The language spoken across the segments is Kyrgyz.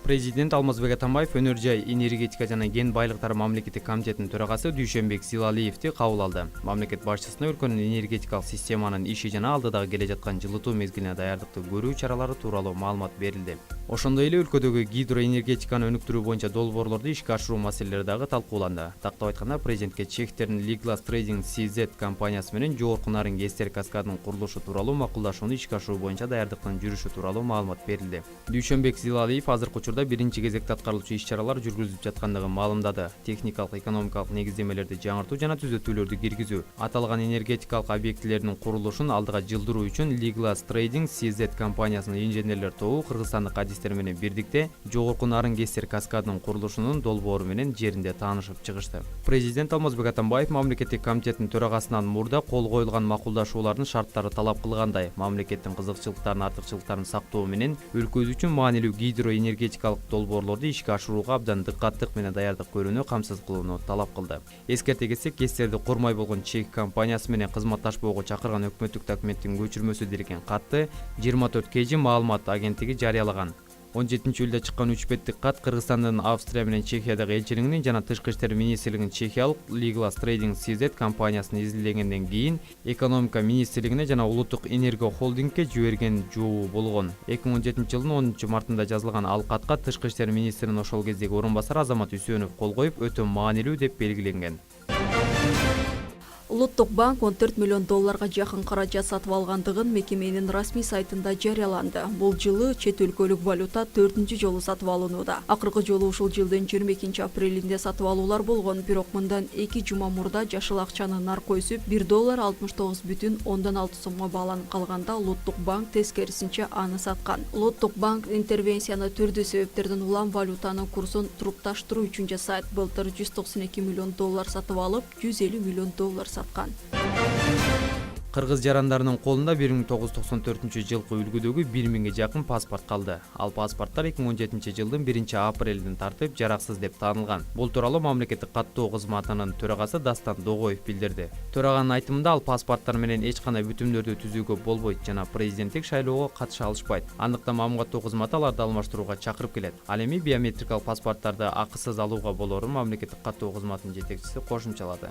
Президент Алмазбек Атамбаев өнөр жай, энергетика жана кен байлыктары мамлекеттик комитетинин төрагасы Дүйшөнбек Зилалиевди кабыл алды. Мамлекет башчысына өлкөнүн энергетикалык системанын иши жана алдыдагы келе жаткан жылытуу мезгилине даярдыкты көрүү чаралары тууралуу маалымат берилди. Ошондой эле өлкөдөгү гидроэнергетиканы өнүктүрүү боюнча долбоорлорду ишке ашыруу маселелери дагы талкууланды. Тактап айтканда, президентке чехтердин Liglas Trading CZ компаниясы менен жогорку нарын ГЭСтер каскадынын курулушу тууралуу макулдашууну ишке ашыруу боюнча даярдыктын жүрүшү тууралуу маалымат берилди. Дүйшөнбек Зилалиев азыркы учурда биринчи кезекте аткарылуучу иш-чаралар жүргүзүлүп жаткандыгын маалымдады. Техникалык, экономикалык негиздемелерди жаңыртуу жана түзөтүүлөрдү киргизүү, аталган энергетикалык объектилердин курулушун алдыга жылдыруу үчүн Liglas Trading CZ компаниясынын инженерлер тобу кыргызстандык адистер менен бирдикте жогорку нарын ГЭСтер каскадынын курулушунун долбоору менен жеринде таанышып чыгышты. Президент Алмазбек Атамбаев мамлекеттик комитеттин төрагасынан мурда кол коюлган макулдашуулардын шарттары талап кылгандай, мамлекеттин кызыкчылыктарын, артыкчылыктарын сактоо менен өлкөбүз үчүн маанилүү гидроэнергетикалык долбоорлорду ишке ашырууга абдан дыкаттык менен даярдык көрүүнү камсыз кылууну талап кылды. Эскерте кетсек, ГЭСтерди курмай болгон чех компаниясы менен кызматташпоого чакырган өкмөттүк документтин көчүрмөсү делген катты 24 KG маалымат агенттиги жарыялаган. 17-июлда чыккан 3 беттик кат Кыргызстандын Австрия менен Чехиядагы элчилигинин жана Тышкы иштер министрлигинин чехиялык Liglas Trading CZ компаниясын изилдегенден кийин экономика министрлигине жана улуттук энерго холдингке жиберген жообу болгон. 2017-жылдын 10-мартында жазылган ал катка Тышкы иштер министринин ошол кездеги орун басары Азамат Үсөнов кол коюп, өтө маанилүү деп белгиленген. Улуттук банк 14 миллион долларга жакын каражат сатып алгандыгын мекеменин расмий сайтында жарыяланды. Бул жылы чет өлкөлүк валюта 4-нчү жолу сатып алынууда. Акыркы жолу ушул жылдын 22 апрелинде сатып алуулар болгон, бирок мындан 2 жума мурда жашыл акчанын наркы өсүп, $1.69,6 сомго бааланып калганда Улуттук банк тескерисинче аны саткан. Улуттук банк интервенцияны түрдүү себептерден улам валютанын курсун турукташтыруу үчүн жасайт. Былтыр $192 миллион сатып алып, $150 миллион саткан. Кыргыз жарандарынын колунда 1994-жылкы үлгүдөгү 1000ге жакын паспорт калды. Ал паспорттар 2017-жылдын 1-апрелинен тартып жараксыз деп таанылган. Бул тууралуу мамлекеттик каттоо кызматынын төрагасы Дастан Догоев билдирди. Төраганын айтымында, ал паспорттар менен эч кандай бүтүмдөрдү түзүүгө болбойт жана президенттик шайлоого катыша алышпайт. Андыктан мамлекеттик кызматы аларды алмаштырууга чакырып келет. Ал эми биометрикалык паспорттарды акысыз алууга болорун мамлекеттик каттоо кызматынын жетекчиси кошумчалады.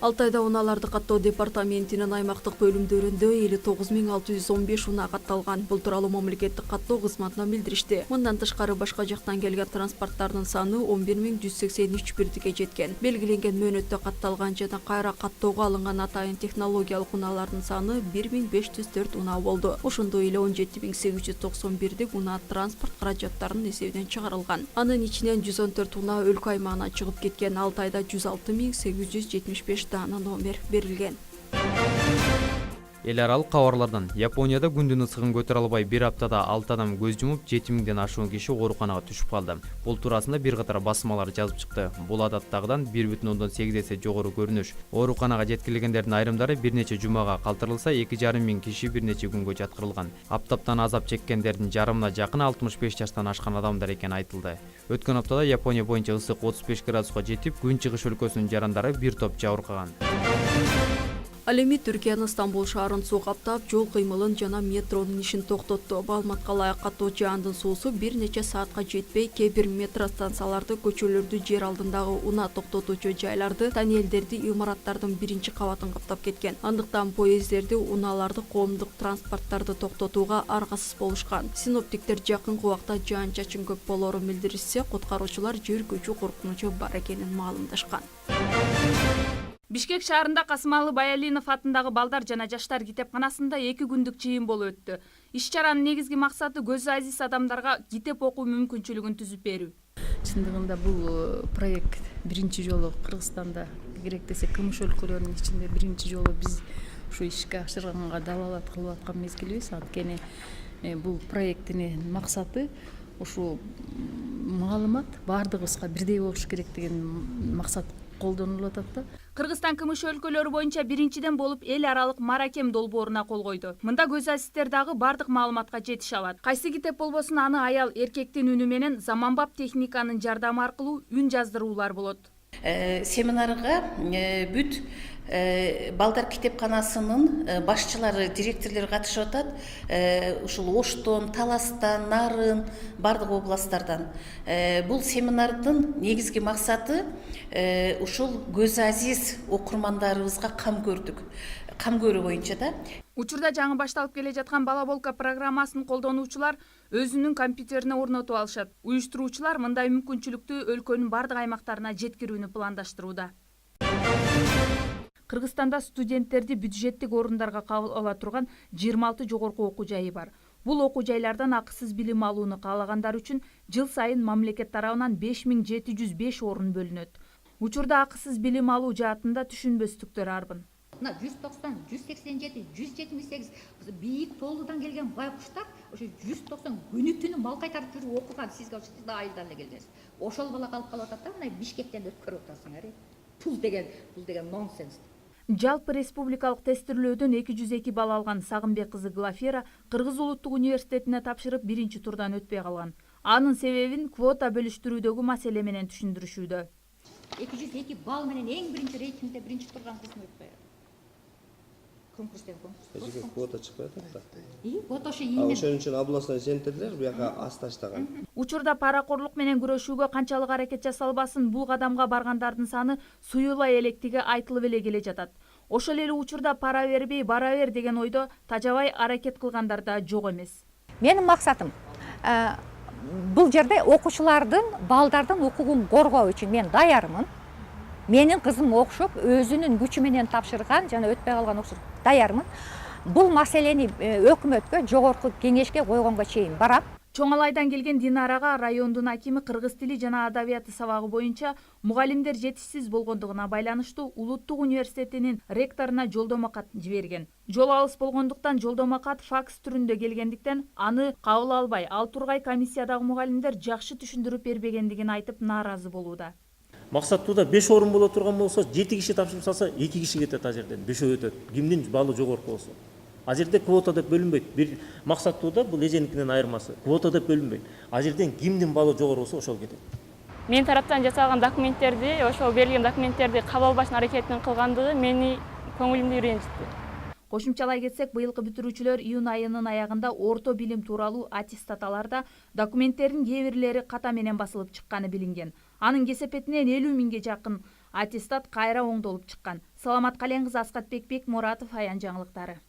Алтайда унааларды каттоо департаментинин аймактык бөлүмдөрүндө 59615 унаа катталган. Бул тууралуу мамлекеттик каттоо кызматынан билдиришти. Мындан тышкары башка жактан келген транспорттардын саны 11183 бирдикке жеткен. Белгиленген мөөнөттө катталган жана кайра каттоого алынган атайын технологиялык унаалардын саны 1504 унаа болду. Ошондой эле 17891 унаа транспорт каражаттарынын эсебинен чыгарылган. Анын ичинен 114 унаа өлкө аймагына чыгып кеткен. Алтайда 106875 дана номер берилген. Эл аралык кабарлардан Японияда күндүн ысыгын көтөрө албай бир аптада 6 адам көз жумуп, 7000ден ашуун киши ооруканага түшүп калды. Бул туурасында бир катар басмалар жазып чыкты. Бул адаттагыдан 1,8 эсе жогору көрүнүш. Ооруканага жеткирилгендердин айрымдары бир нече жумага калтырылса, 2,5 киши бир нече күнгө жаткырылган. Аптаптан азап чеккендердин жарымына жакын 65 жаштан ашкан адамдар экени айтылды. Өткөн аптада Япония боюнча ысык 35 градуска жетип, күн чыгыш өлкөсүнүн жарандары бир топ жабыркаган. Ал эми Түркиянын Стамбул шаарын суу каптап, жол кыймылын жана метронун ишин токтотту. Маалыматка ылайык катуу жаандын суусу бир нече саатка жетпей, кээ бир метро станцияларды, көчөлөрдү, жер алдындагы унаа токтотуучу жайларды, тоннелдерди, имараттардын биринчи кабатын каптап кеткен. Андыктан поезддерди, унааларды, коомдук транспорттарды токтотууга аргасыз болушкан. Синоптиктер жакынкы убакта жаан-чачын көп болоорун билдиришсе, куткаруучулар жер көчүү коркунучу бар экенин маалымдашкан. Бишкек шаарында Касымалы Баялинов атындагы балдар жана жаштар китепканасында 2 күндүк жыйын болуп өттү. Иш-чаранын негизги максаты көзү азиз адамдарга китеп окуу мүмкүнчүлүгүн түзүп берүү. Чындыгында бул проект биринчи жолу Кыргызстанда, керек десе кымыш өлкөлөрүнүн ичинде биринчи жолу биз ушу ишке ашырганга далалат кылып аткан мезгилибиз. Анткени бул проекттин максаты ушу маалымат баардыгыбызга бирдей болуш керек деген максат колдонулуп атат да. Кыргызстан КМШ өлкөлөрү боюнча биринчиден болуп эл аралык Маракем долбооруна кол койду. Мында көз азисттер дагы бардык маалыматка жетише алат. Кайсы китеп болбосун аны аял эркектин үнү менен заманбап техниканын жардамы аркылуу үн жаздыруулар болот. Семинарга бүт балдар китепканасынын башчылары, директорлору катышып атат. Ушул Оштон, Таластан, Нарын, бардык областтардан. Бул семинардын негизги максаты ушул көз азиз окурмандарыбызга кам көрдүк. Кам көрүү боюнча да. Учурда жаңы башталып келе жаткан бала болка программасын колдонуучулар өзүнүн компьютерине орнотуп алышат. Уюштуруучулар мындай мүмкүнчүлүктү өлкөнүн бардык аймактарына жеткирүүнү пландаштырууда. Кыргызстанда студенттерди бюджеттик орундарга кабыл ала турган 26 жогорку окуу жайы бар. Бул окуу жайлардан акысыз билим алууну каалагандар үчүн жыл сайын мамлекет тарабынан 5705 орун бөлүнөт. Учурда акысыз билим алуу жаатында түшүнбөстүктөр арбын. 190, 187, 178 бийик тоолудан келген байкуштар ошо 190 күнү түнү мал кайтарып жүрүп окуган. Сизге ошо айылдан эле келдиңиз. Ошол бала калып атат да, мына Бишкектен өткөрүп атасыңар. Пул деген нонсенс. Жалпы республикалык тестирлөөдөн 202 балл алган Сагынбек кызы Глафира Кыргыз улуттук университетине тапшырып биринчи турдан өтпөй калган. Анын себебин квота бөлүштүрүүдөгү маселе менен түшүндүрүшүүдө. 202 балл менен эң биринчи рейтингде биринчи турган кызым өтпөй атат. Конкурстен конкурс. Квота чыкпай атат да. Вот ошо Ошон үчүн областной центрлер буяка аз таштаган. Учурда паракорлук менен күрөшүүгө канчалык аракет жасалбасын, бул кадамга баргандардын саны суюла электиги айтылып эле келе жатат. Ошол эле учурда пара бербей бара бер деген ойдо тажабай аракет кылгандар да жок эмес. Менин максатым бул жерде окуучулардын, балдардын укугун коргоо үчүн мен даярмын. Менин кызым окушуп, өзүнүн күчү менен тапшырган жана өтпөй калган окуучу даярмын. Бул маселени өкмөткө, жогорку кеңешке койгонго чейин барам. Чоңалайдан келген Динарага райондун акими кыргыз тили жана адабияты сабагы боюнча мугалимдер жетишсиз болгондугуна байланыштуу Улуттук университетинин ректоруна жолдомо кат жиберген. Жол алыс болгондуктан жолдомо кат факс түрүндө келгендиктен аны кабыл албай, ал тургай комиссиядагы мугалимдер жакшы түшүндүрүп бербегендигин айтып нааразы болууда. Максаттууда 5 орун боло турган болсо 7 киши тапшырып салса 2 киши кетет, а жерден 5 өтөт. Кимдин баллы жогорку болсо. А жерде квота деп бөлүнбөйт. Бир максаттууда бул эженикинен айырмасы. Квота деп бөлүнбөйт. А жерден кимдин баллы жогору болсо ошол кетет. Мен тараптан жасалган документтерди, ошол берилген документтерди кабыл албаштын аракетин кылгандыгы мени көңүлүмдү ренжитти. Кошумчалай кетсек, быйылкы бүтүрүүчүлөр июнь айынын аягында орто билим тууралуу аттестат аларда документтердин кээ бирлери ката менен басылып чыкканы билинген. Анын кесепетинен 50 миңге жакын аттестат кайра оңдолуп чыккан. Саламат Каленкызы, Аскат Бекбек, Муратов, Аян жаңылыктары.